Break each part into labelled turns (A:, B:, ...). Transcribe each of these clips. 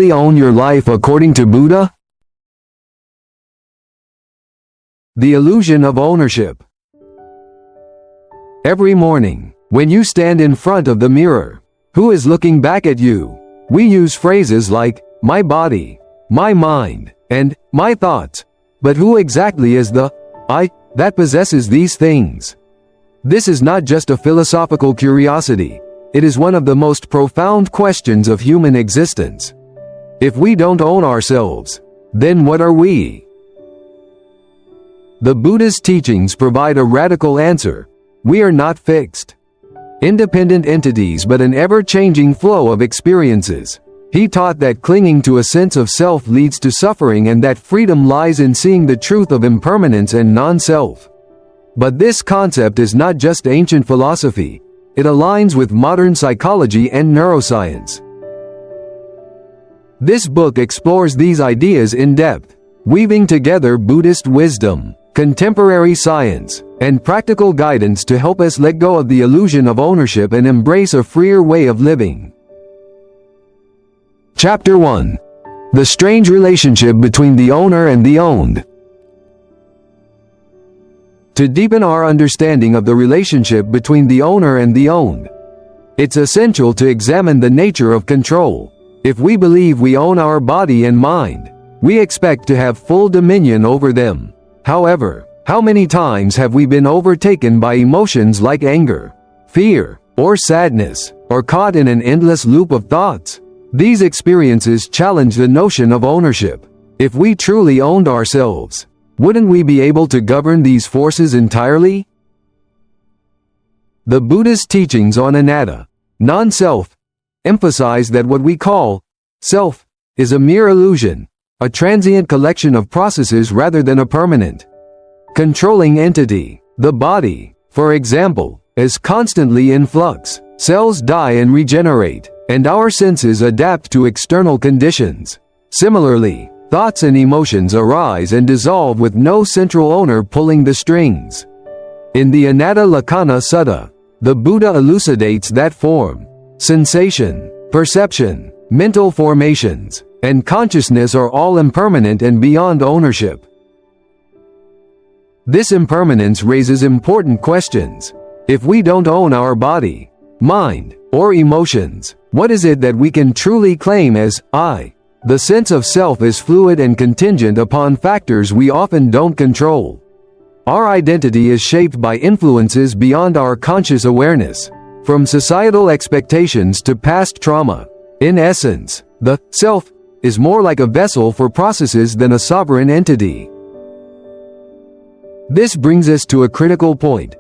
A: truly own your life according to Buddha? The illusion of ownership. Every morning, when you stand in front of the mirror, who is looking back at you? We use phrases like, my body, my mind, and my thoughts. But who exactly is the I that possesses these things? This is not just a philosophical curiosity. It is one of the most profound questions of human existence. If we don't own ourselves, then what are we? The Buddha's teachings provide a radical answer. We are not fixed, independent entities but an ever-changing flow of experiences. He taught that clinging to a sense of self leads to suffering and that freedom lies in seeing the truth of impermanence and non-self. But this concept is not just ancient philosophy. It aligns with modern psychology and neuroscience. This book explores these ideas in depth, weaving together Buddhist wisdom, contemporary science, and practical guidance to help us let go of the illusion of ownership and embrace a freer way of living. Chapter 1. The strange relationship between the owner and the owned. To deepen our understanding of the relationship between the owner and the owned, it's essential to examine the nature of control. If we believe we own our body and mind, we expect to have full dominion over them. However, how many times have we been overtaken by emotions like anger, fear, or sadness, or caught in an endless loop of thoughts? These experiences challenge the notion of ownership. If we truly owned ourselves, wouldn't we be able to govern these forces entirely? The Buddhist teachings on Anattā, non-self, emphasize that what we call self is a mere illusion, a transient collection of processes rather than a permanent, controlling entity. The body, for example, is constantly in flux. Cells die and regenerate, and our senses adapt to external conditions. Similarly, thoughts and emotions arise and dissolve with no central owner pulling the strings. In the Anattā Lakkhana Sutta, the Buddha elucidates that form, sensation, perception, mental formations, and consciousness are all impermanent and beyond ownership. This impermanence raises important questions. If we don't own our body, mind, or emotions, what is it that we can truly claim as I? The sense of self is fluid and contingent upon factors we often don't control. Our identity is shaped by influences beyond our conscious awareness, from societal expectations to past trauma. In essence, the self is more like a vessel for processes than a sovereign entity. This brings us to a critical point.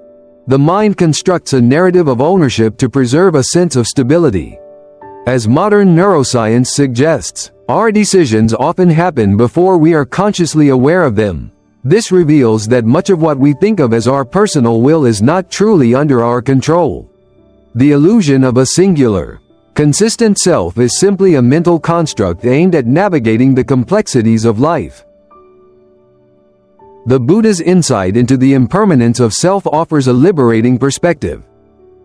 A: The mind constructs a narrative of ownership to preserve a sense of stability. As modern neuroscience suggests, our decisions often happen before we are consciously aware of them. This reveals that much of what we think of as our personal will is not truly under our control. The illusion of a singular, consistent self is simply a mental construct aimed at navigating the complexities of life. The Buddha's insight into the impermanence of self offers a liberating perspective.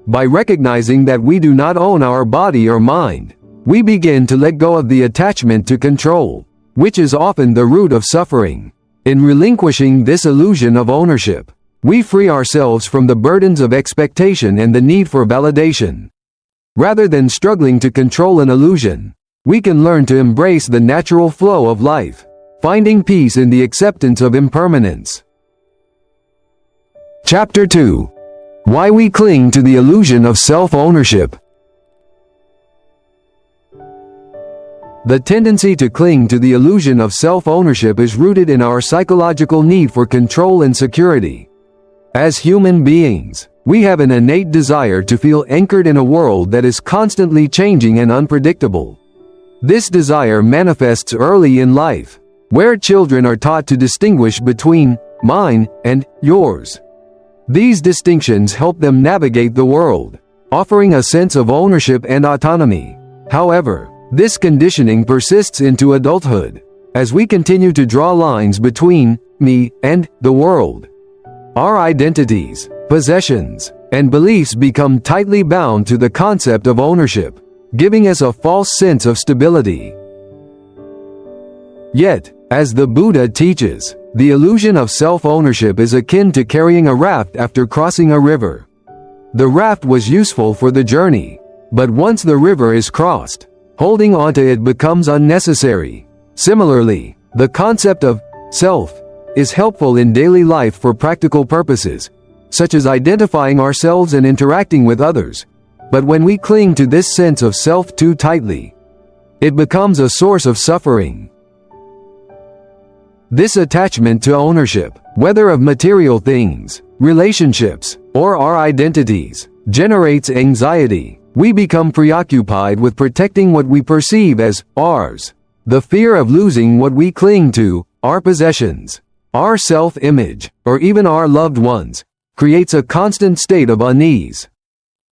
A: By recognizing that we do not own our body or mind, we begin to let go of the attachment to control, which is often the root of suffering. In relinquishing this illusion of ownership, we free ourselves from the burdens of expectation and the need for validation. Rather than struggling to control an illusion, we can learn to embrace the natural flow of life, finding peace in the acceptance of impermanence. Chapter 2. Why we cling to the illusion of self-ownership. The tendency to cling to the illusion of self-ownership is rooted in our psychological need for control and security. As human beings, we have an innate desire to feel anchored in a world that is constantly changing and unpredictable. This desire manifests early in life, where children are taught to distinguish between mine and yours. These distinctions help them navigate the world, offering a sense of ownership and autonomy. However, this conditioning persists into adulthood. As we continue to draw lines between me and the world, our identities, possessions, and beliefs become tightly bound to the concept of ownership, giving us a false sense of stability. Yet, as the Buddha teaches, the illusion of self-ownership is akin to carrying a raft after crossing a river. The raft was useful for the journey, but once the river is crossed, holding onto it becomes unnecessary. Similarly, the concept of self is helpful in daily life for practical purposes, such as identifying ourselves and interacting with others. But when we cling to this sense of self too tightly, it becomes a source of suffering. This attachment to ownership, whether of material things, relationships, or our identities, generates anxiety. We become preoccupied with protecting what we perceive as ours. The fear of losing what we cling to, our possessions, our self-image, or even our loved ones, creates a constant state of unease.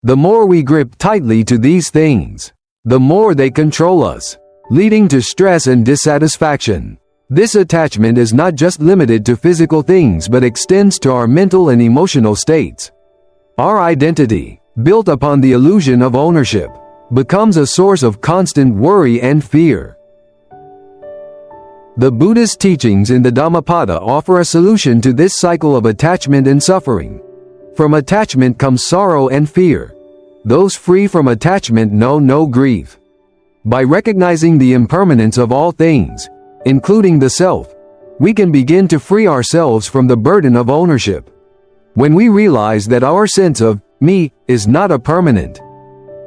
A: The more we grip tightly to these things, the more they control us, leading to stress and dissatisfaction. This attachment is not just limited to physical things but extends to our mental and emotional states. Our identity, built upon the illusion of ownership, becomes a source of constant worry and fear. The Buddhist teachings in the Dhammapada offer a solution to this cycle of attachment and suffering. From attachment comes sorrow and fear. Those free from attachment know no grief. By recognizing the impermanence of all things, including the self, we can begin to free ourselves from the burden of ownership. When we realize that our sense of me is not a permanent,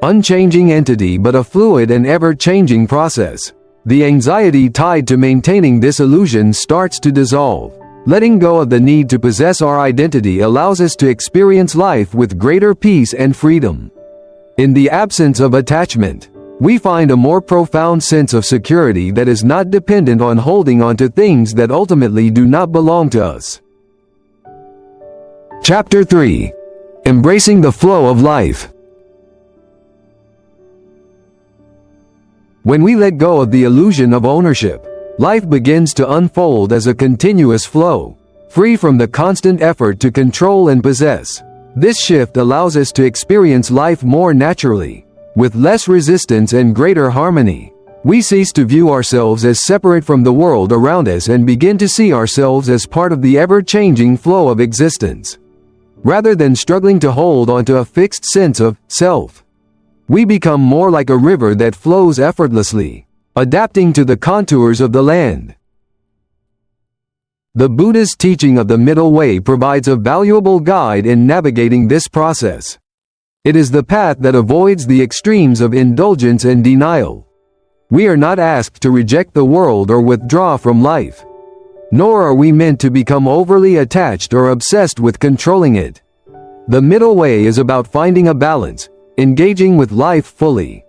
A: unchanging entity but a fluid and ever-changing process, the anxiety tied to maintaining this illusion starts to dissolve. Letting go of the need to possess our identity allows us to experience life with greater peace and freedom. In the absence of attachment, we find a more profound sense of security that is not dependent on holding on to things that ultimately do not belong to us. Chapter 3. Embracing the Flow of Life. When we let go of the illusion of ownership, life begins to unfold as a continuous flow, free from the constant effort to control and possess. This shift allows us to experience life more naturally, with less resistance and greater harmony. We cease to view ourselves as separate from the world around us and begin to see ourselves as part of the ever-changing flow of existence. Rather than struggling to hold onto a fixed sense of self, we become more like a river that flows effortlessly, adapting to the contours of the land. The Buddha's teaching of the middle way provides a valuable guide in navigating this process. It is the path that avoids the extremes of indulgence and denial. We are not asked to reject the world or withdraw from life, nor are we meant to become overly attached or obsessed with controlling it. The middle way is about finding a balance, engaging with life fully,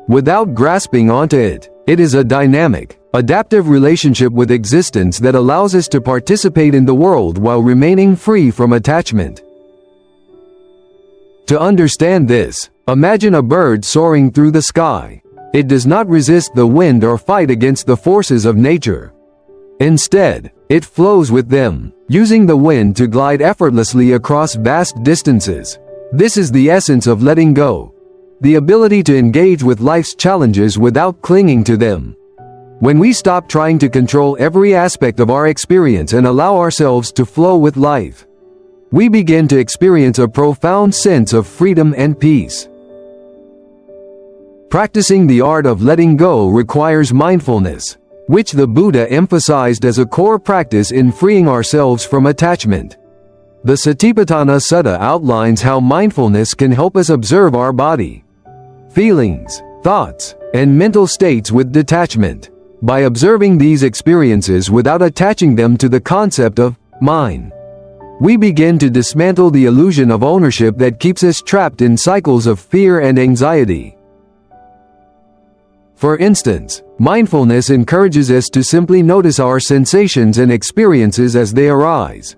A: without grasping onto it. It is a dynamic, adaptive relationship with existence that allows us to participate in the world while remaining free from attachment. To understand this, imagine a bird soaring through the sky. It does not resist the wind or fight against the forces of nature. Instead, it flows with them, using the wind to glide effortlessly across vast distances. This is the essence of letting go, the ability to engage with life's challenges without clinging to them. When we stop trying to control every aspect of our experience and allow ourselves to flow with life, we begin to experience a profound sense of freedom and peace. Practicing the art of letting go requires mindfulness, which the Buddha emphasized as a core practice in freeing ourselves from attachment. The Satipatthana Sutta outlines how mindfulness can help us observe our body, feelings, thoughts, and mental states with detachment. By observing these experiences without attaching them to the concept of mine, we begin to dismantle the illusion of ownership that keeps us trapped in cycles of fear and anxiety. For instance, mindfulness encourages us to simply notice our sensations and experiences as they arise,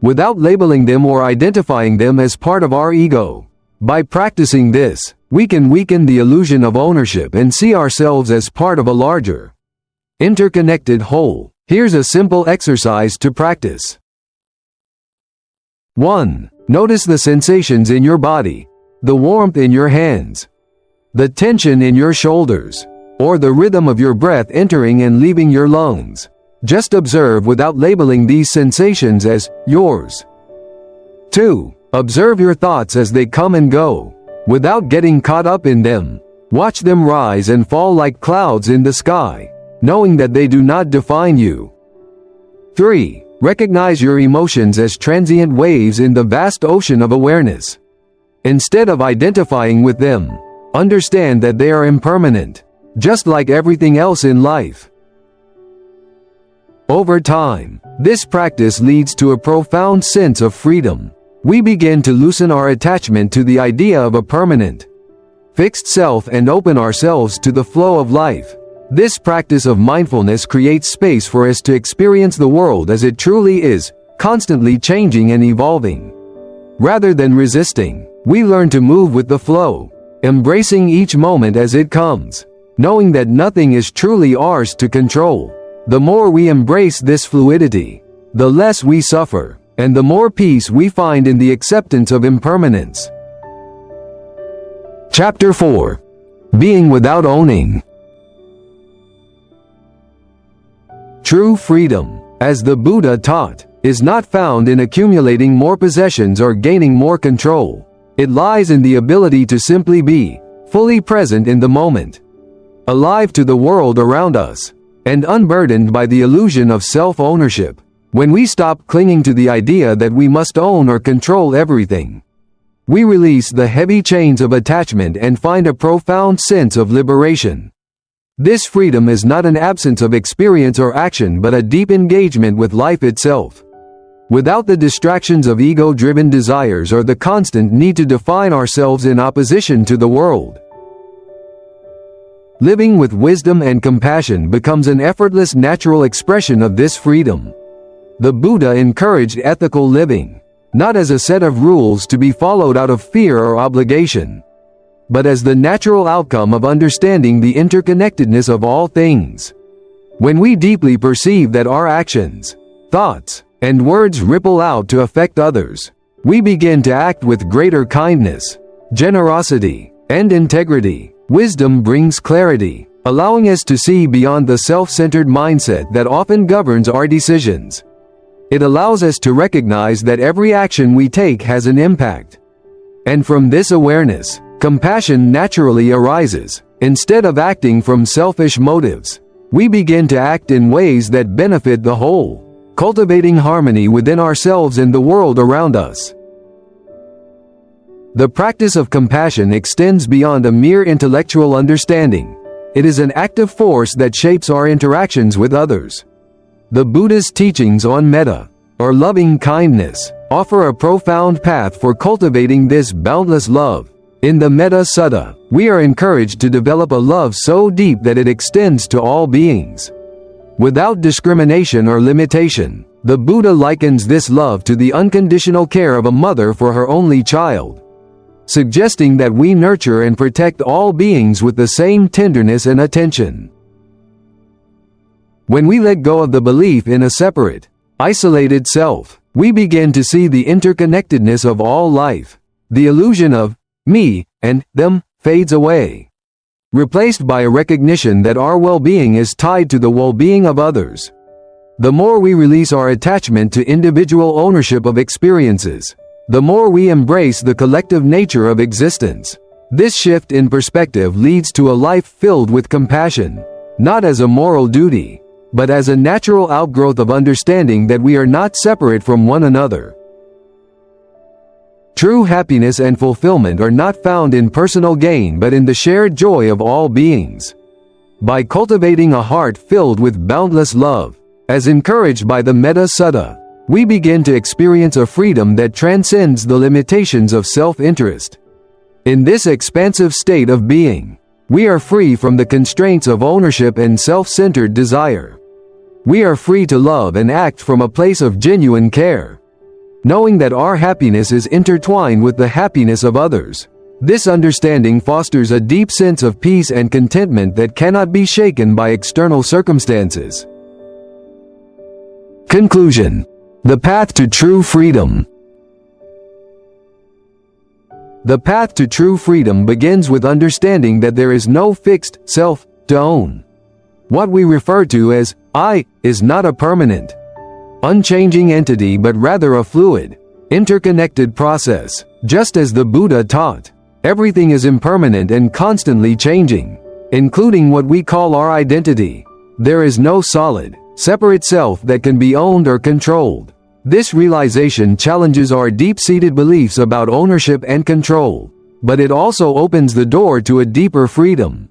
A: without labeling them or identifying them as part of our ego. By practicing this, we can weaken the illusion of ownership and see ourselves as part of a larger, interconnected whole. Here's a simple exercise to practice. 1. Notice the sensations in your body, the warmth in your hands, the tension in your shoulders, or the rhythm of your breath entering and leaving your lungs. Just observe without labeling these sensations as yours. 2. Observe your thoughts as they come and go, without getting caught up in them. Watch them rise and fall like clouds in the sky, knowing that they do not define you. 3. Recognize your emotions as transient waves in the vast ocean of awareness. Instead of identifying with them, understand that they are impermanent, just like everything else in life. Over time, this practice leads to a profound sense of freedom. We begin to loosen our attachment to the idea of a permanent, fixed self and open ourselves to the flow of life. This practice of mindfulness creates space for us to experience the world as it truly is, constantly changing and evolving. Rather than resisting, we learn to move with the flow, embracing each moment as it comes, knowing that nothing is truly ours to control. The more we embrace this fluidity, the less we suffer, and the more peace we find in the acceptance of impermanence. Chapter 4. Being without owning. True freedom, as the Buddha taught, is not found in accumulating more possessions or gaining more control. It lies in the ability to simply be, fully present in the moment, alive to the world around us, and unburdened by the illusion of self-ownership. When we stop clinging to the idea that we must own or control everything, we release the heavy chains of attachment and find a profound sense of liberation. This freedom is not an absence of experience or action but a deep engagement with life itself. Without the distractions of ego-driven desires or the constant need to define ourselves in opposition to the world. Living with wisdom and compassion becomes an effortless natural expression of this freedom. The Buddha encouraged ethical living, not as a set of rules to be followed out of fear or obligation, but as the natural outcome of understanding the interconnectedness of all things. When we deeply perceive that our actions, thoughts, and words ripple out to affect others, we begin to act with greater kindness, generosity, and integrity. Wisdom brings clarity, allowing us to see beyond the self-centered mindset that often governs our decisions. It allows us to recognize that every action we take has an impact. And from this awareness, compassion naturally arises. Instead of acting from selfish motives, we begin to act in ways that benefit the whole, cultivating harmony within ourselves and the world around us. The practice of compassion extends beyond a mere intellectual understanding. It is an active force that shapes our interactions with others. The Buddha's teachings on metta, or loving kindness, offer a profound path for cultivating this boundless love. In the Metta Sutta, we are encouraged to develop a love so deep that it extends to all beings, without discrimination or limitation. The Buddha likens this love to the unconditional care of a mother for her only child, suggesting that we nurture and protect all beings with the same tenderness and attention. When we let go of the belief in a separate, isolated self, we begin to see the interconnectedness of all life. The illusion of me and them fades away, replaced by a recognition that our well-being is tied to the well-being of others. The more we release our attachment to individual ownership of experiences, the more we embrace the collective nature of existence. This shift in perspective leads to a life filled with compassion, not as a moral duty, but as a natural outgrowth of understanding that we are not separate from one another. True happiness and fulfillment are not found in personal gain but in the shared joy of all beings. By cultivating a heart filled with boundless love, as encouraged by the Metta Sutta, we begin to experience a freedom that transcends the limitations of self-interest. In this expansive state of being, we are free from the constraints of ownership and self-centered desire. We are free to love and act from a place of genuine care, knowing that our happiness is intertwined with the happiness of others. This understanding fosters a deep sense of peace and contentment that cannot be shaken by external circumstances. Conclusion. The path to true freedom. The path to true freedom begins with understanding that there is no fixed self. to own. What we refer to as I is not a permanent, unchanging entity but rather a fluid, interconnected process. Just as the Buddha taught, everything is impermanent and constantly changing, including what we call our identity. There is no solid, separate self that can be owned or controlled. This realization challenges our deep-seated beliefs about ownership and control, but it also opens the door to a deeper freedom.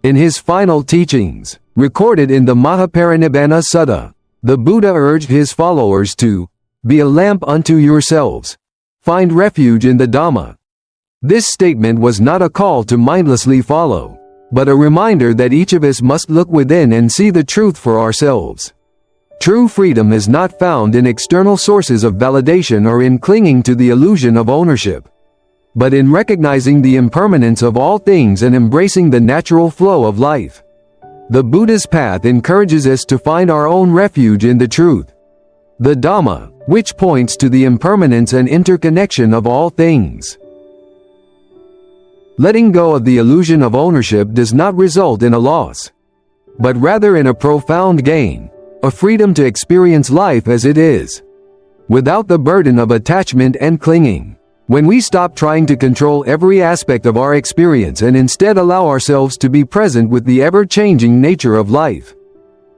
A: In his final teachings, recorded in the Mahaparinibbana Sutta, the Buddha urged his followers to be a lamp unto yourselves. Find refuge in the Dhamma. This statement was not a call to mindlessly follow, but a reminder that each of us must look within and see the truth for ourselves. True freedom is not found in external sources of validation or in clinging to the illusion of ownership, but in recognizing the impermanence of all things and embracing the natural flow of life. The Buddha's path encourages us to find our own refuge in the truth, the Dhamma, which points to the impermanence and interconnection of all things. Letting go of the illusion of ownership does not result in a loss, but rather in a profound gain, a freedom to experience life as it is, without the burden of attachment and clinging. When we stop trying to control every aspect of our experience and instead allow ourselves to be present with the ever-changing nature of life,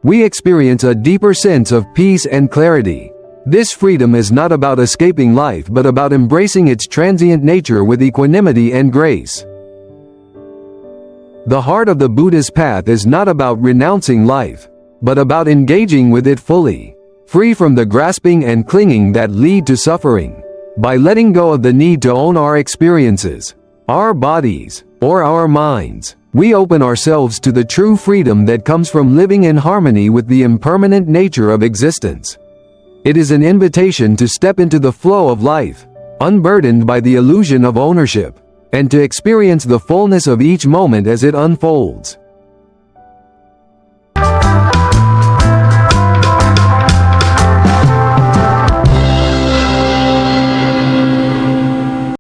A: we experience a deeper sense of peace and clarity. This freedom is not about escaping life but about embracing its transient nature with equanimity and grace. The heart of the Buddha's path is not about renouncing life, but about engaging with it fully, free from the grasping and clinging that lead to suffering. By letting go of the need to own our experiences, our bodies, or our minds, we open ourselves to the true freedom that comes from living in harmony with the impermanent nature of existence. It is an invitation to step into the flow of life, unburdened by the illusion of ownership, and to experience the fullness of each moment as it unfolds.